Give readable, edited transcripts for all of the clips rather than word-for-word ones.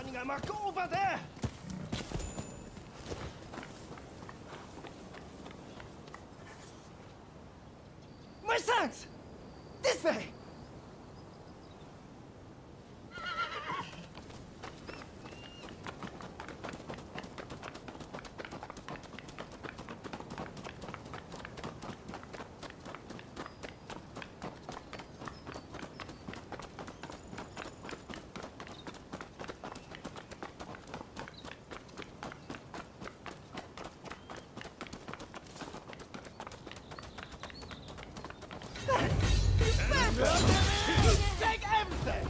running amok over there! My sons! This way! Take everything!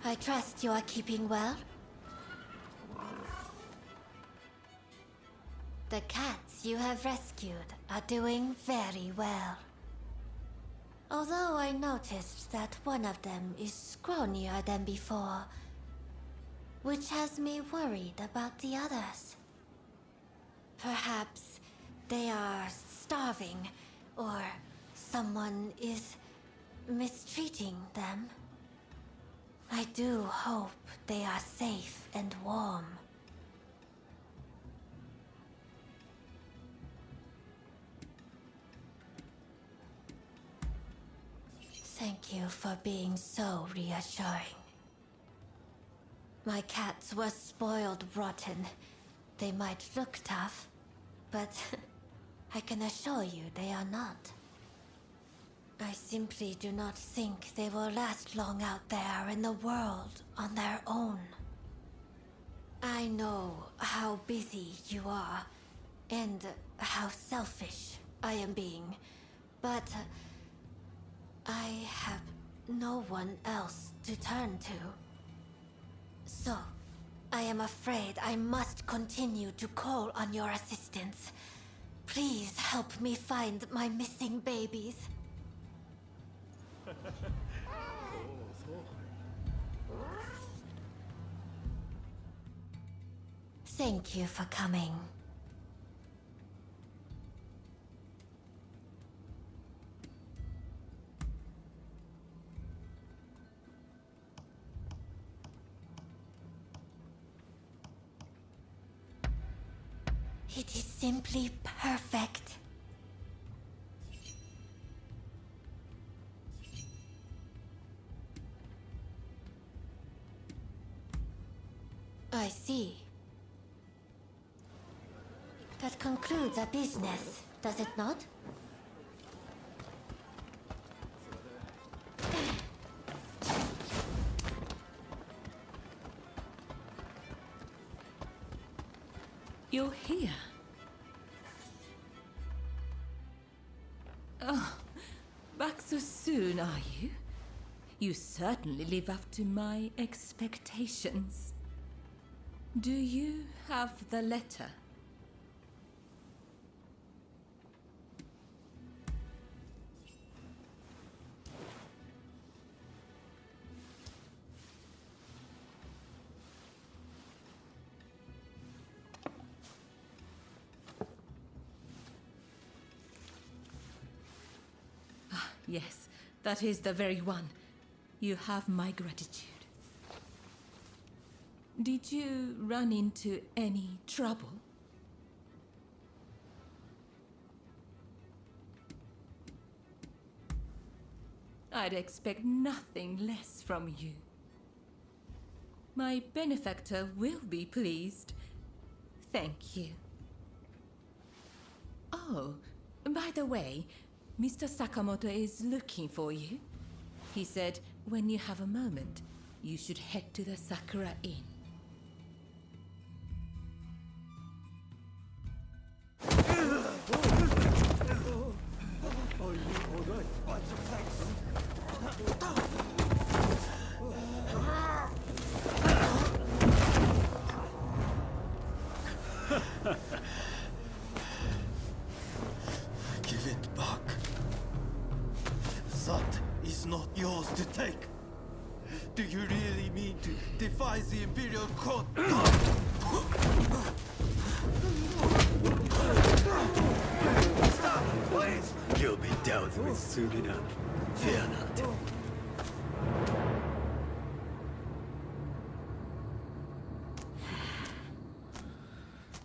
I trust you are keeping well. The cats you have rescued are doing very well. Although I noticed that one of them is scrawnier than before, which has me worried about the others. Perhaps they are starving, or someone is mistreating them. I do hope they are safe and warm. Thank you for being so reassuring. My cats were spoiled rotten. They might look tough, but I can assure you they are not. I simply do not think they will last long out there in the world on their own. I know how busy you are, and how selfish I am being, but I have no one else to turn to. So, I am afraid I must continue to call on your assistance. Please help me find my missing babies. Thank you for coming. It is simply perfect. I see. That concludes our business, does it not? You're here. Oh, back so soon, are you? You certainly live up to my expectations. Do you have the letter? Yes, that is the very one. You have my gratitude. Did you run into any trouble? I'd expect nothing less from you. My benefactor will be pleased. Thank you. Oh, by the way, Mr. Sakamoto is looking for you. He said when you have a moment, you should head to the Sakura Inn. Give it back. That is not yours to take. Do you really mean to defy the Imperial Court? Stop, please! You'll be dealt with soon enough. Fear not.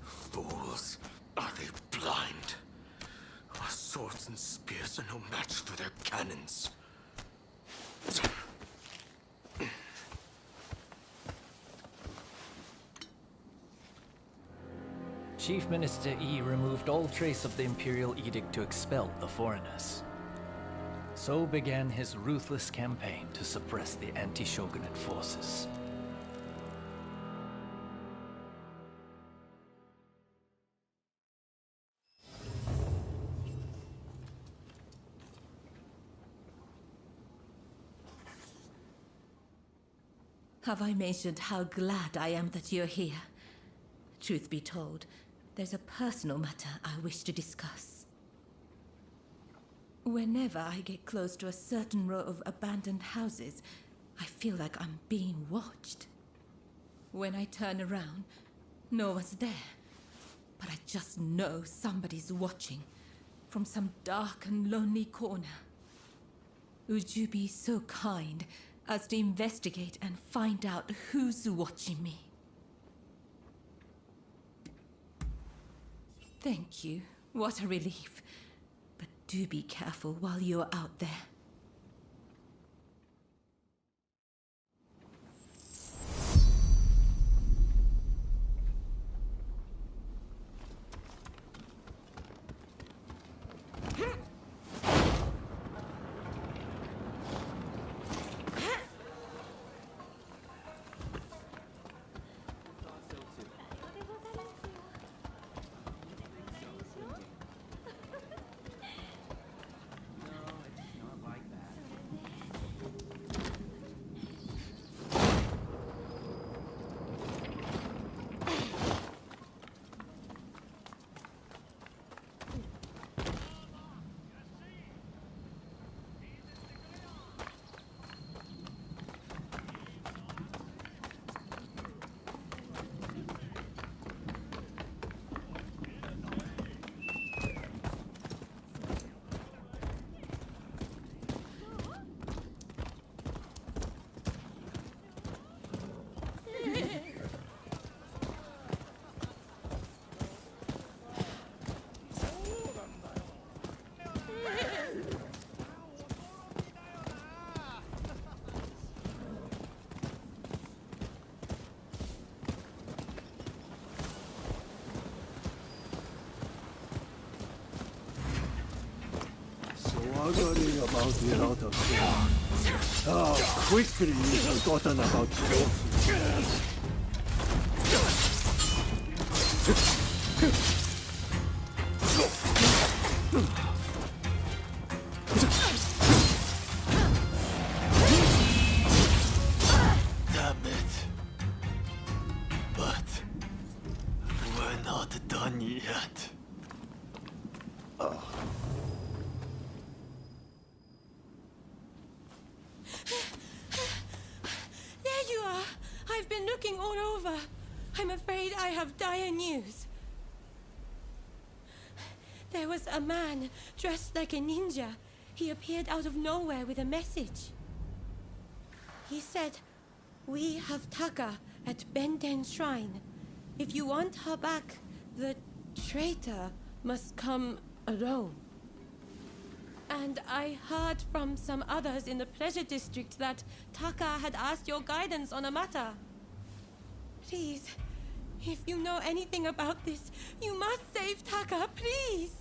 Fools. Are they blind? Our swords and spears are no match for their cannons. Chief Minister Ii removed all trace of the Imperial Edict to expel the foreigners. So began his ruthless campaign to suppress the anti-shogunate forces. Have I mentioned how glad I am that you're here? Truth be told, there's a personal matter I wish to discuss. Whenever I get close to a certain row of abandoned houses, I feel like I'm being watched. When I turn around, no one's there. But I just know somebody's watching from some dark and lonely corner. Would you be so kind as to investigate and find out who's watching me? Thank you. What a relief. But do be careful while you're out there. Muttering about without a care. How quickly you've forgotten about trophies. Damn it. But we're not done yet. There you are! I've been looking all over. I'm afraid I have dire news. There was a man dressed like a ninja. He appeared out of nowhere with a message. He said, "We have Taka at Benten Shrine. If you want her back, the traitor must come alone." And I heard from some others in the Pleasure District that Taka had asked your guidance on a matter. Please, if you know anything about this, you must save Taka, please!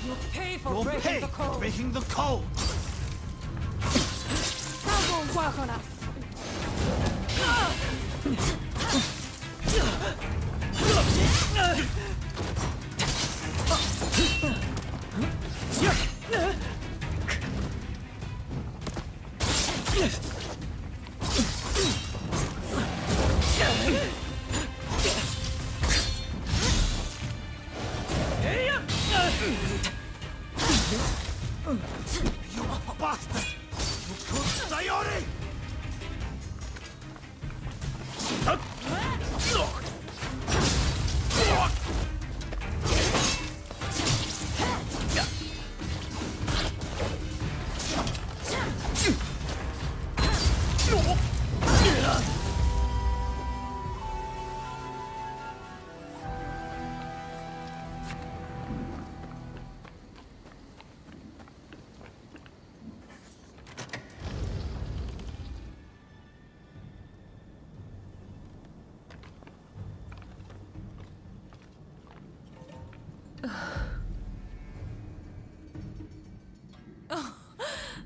You'll pay for breaking the code. Breaking the code! That won't work on us. You bastard! You killed Sayori!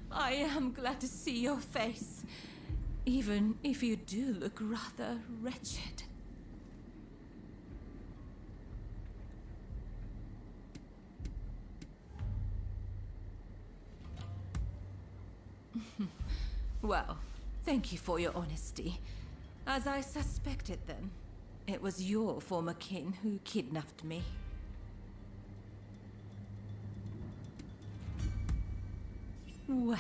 I am glad to see your face, even if you do look rather wretched. Well, thank you for your honesty. As I suspected then, it was your former kin who kidnapped me. Well,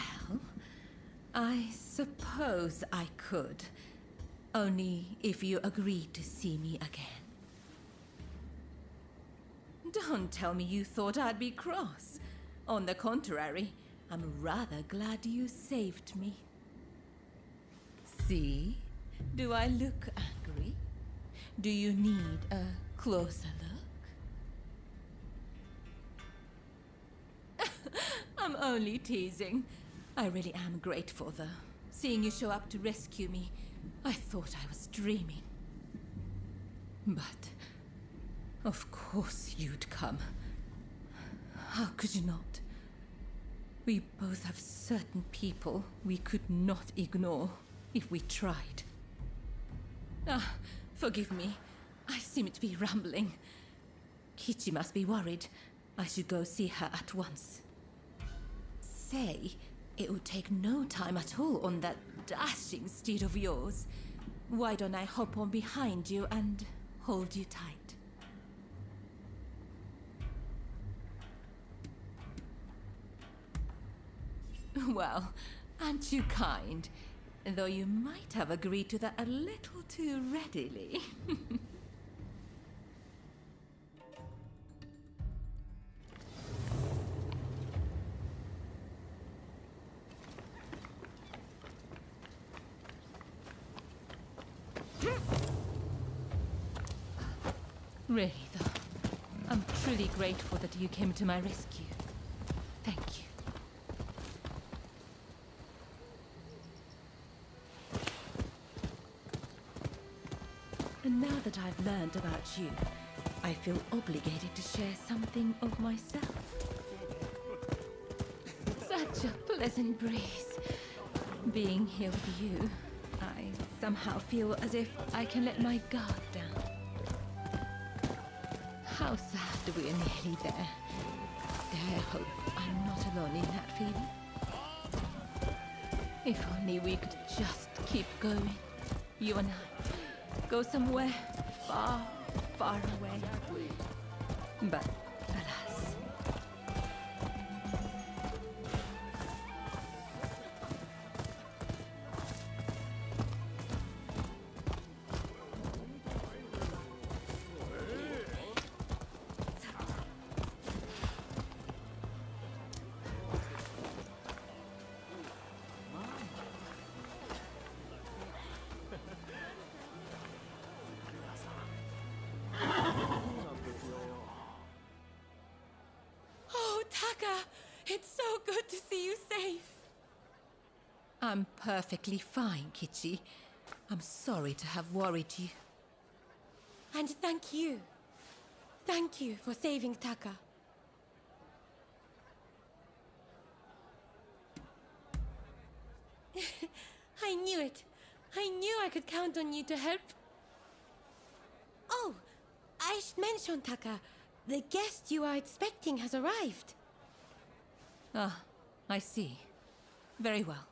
I suppose I could. Only if you agreed to see me again. Don't tell me you thought I'd be cross. On the contrary, I'm rather glad you saved me. See? Do I look angry? Do you need a closer look? I'm only teasing. I really am grateful, though. Seeing you show up to rescue me, I thought I was dreaming. But, of course you'd come. How could you not? We both have certain people we could not ignore if we tried. Ah, forgive me. I seem to be rambling. Kichi must be worried. I should go see her at once. Say, it would take no time at all on that dashing steed of yours. Why don't I hop on behind you and hold you tight. Well, aren't you kind? Though you might have agreed to that a little too readily. Really, though, I'm truly grateful that you came to my rescue. Thank you. And now that I've learned about you, I feel obligated to share something of myself. Such a pleasant breeze. Being here with you, I somehow feel as if I can let my guard down. How sad we're nearly there. I hope I'm not alone in that feeling. If only we could just keep going, you and I. Go somewhere far, far away. But alas. Taka, it's so good to see you safe. I'm perfectly fine, Kichi. I'm sorry to have worried you. And thank you. Thank you for saving Taka. I knew it. I knew I could count on you to help. Oh, I should mention, Taka. The guest you are expecting has arrived. Ah, I see. Very well.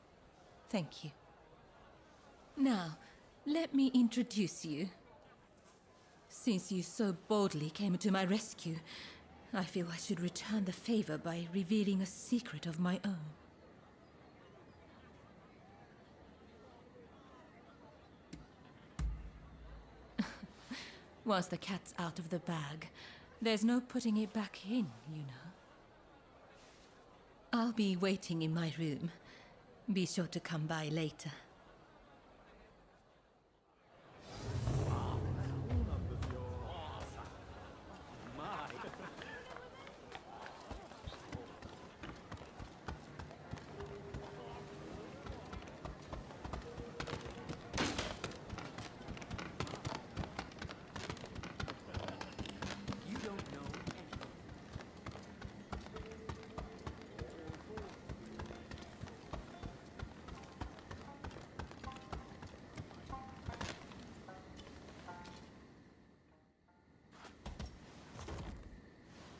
Thank you. Now, let me introduce you. Since you so boldly came to my rescue, I feel I should return the favor by revealing a secret of my own. Once the cat's out of the bag, there's no putting it back in, you know. I'll be waiting in my room. Be sure to come by later.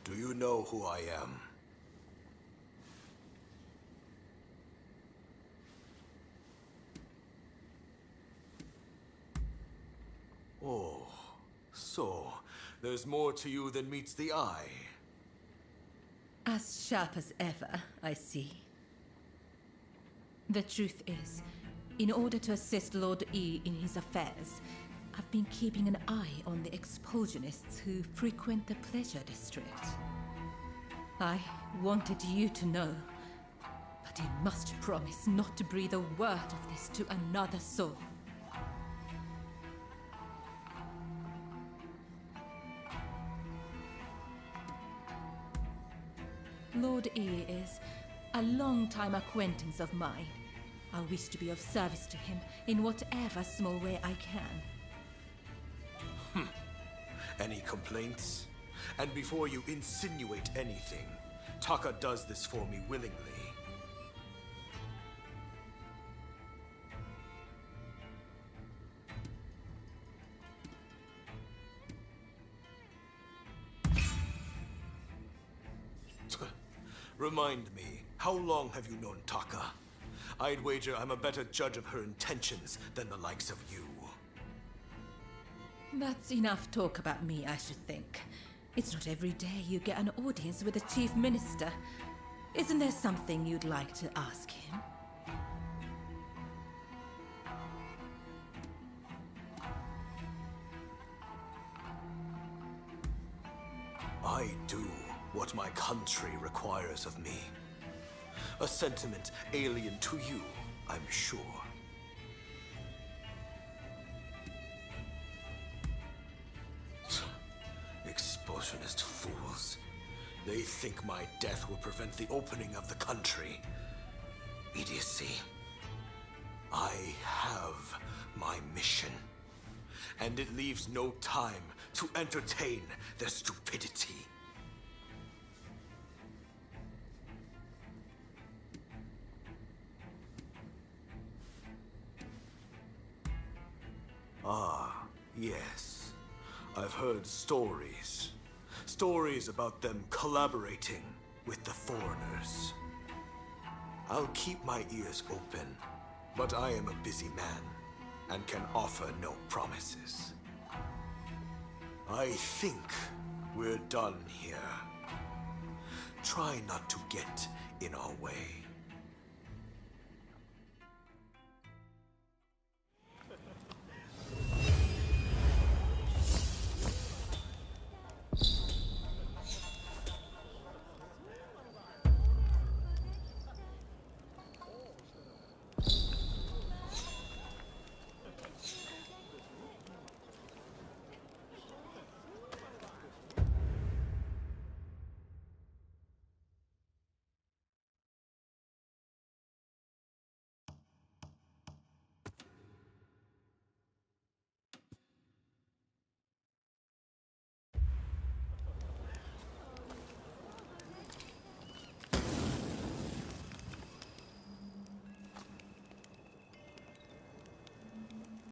Do you know who I am? Oh, so there's more to you than meets the eye. As sharp as ever, I see. The truth is, in order to assist Lord Ii in his affairs, I've been keeping an eye on the expulsionists who frequent the Pleasure District. I wanted you to know, but you must promise not to breathe a word of this to another soul. Lord Ii is a long-time acquaintance of mine. I wish to be of service to him in whatever small way I can. Any complaints? And before you insinuate anything, Taka does this for me willingly. Remind me, how long have you known Taka? I'd wager I'm a better judge of her intentions than the likes of you. That's enough talk about me, I should think. It's not every day you get an audience with a chief minister. Isn't there something you'd like to ask him? I do what my country requires of me. A sentiment alien to you, I'm sure. Expulsionist fools. They think my death will prevent the opening of the country. Idiocy. I have my mission, and it leaves no time to entertain their stupidity. Ah, yes. I've heard stories. Stories about them collaborating with the foreigners. I'll keep my ears open, but I am a busy man and can offer no promises. I think we're done here. Try not to get in our way.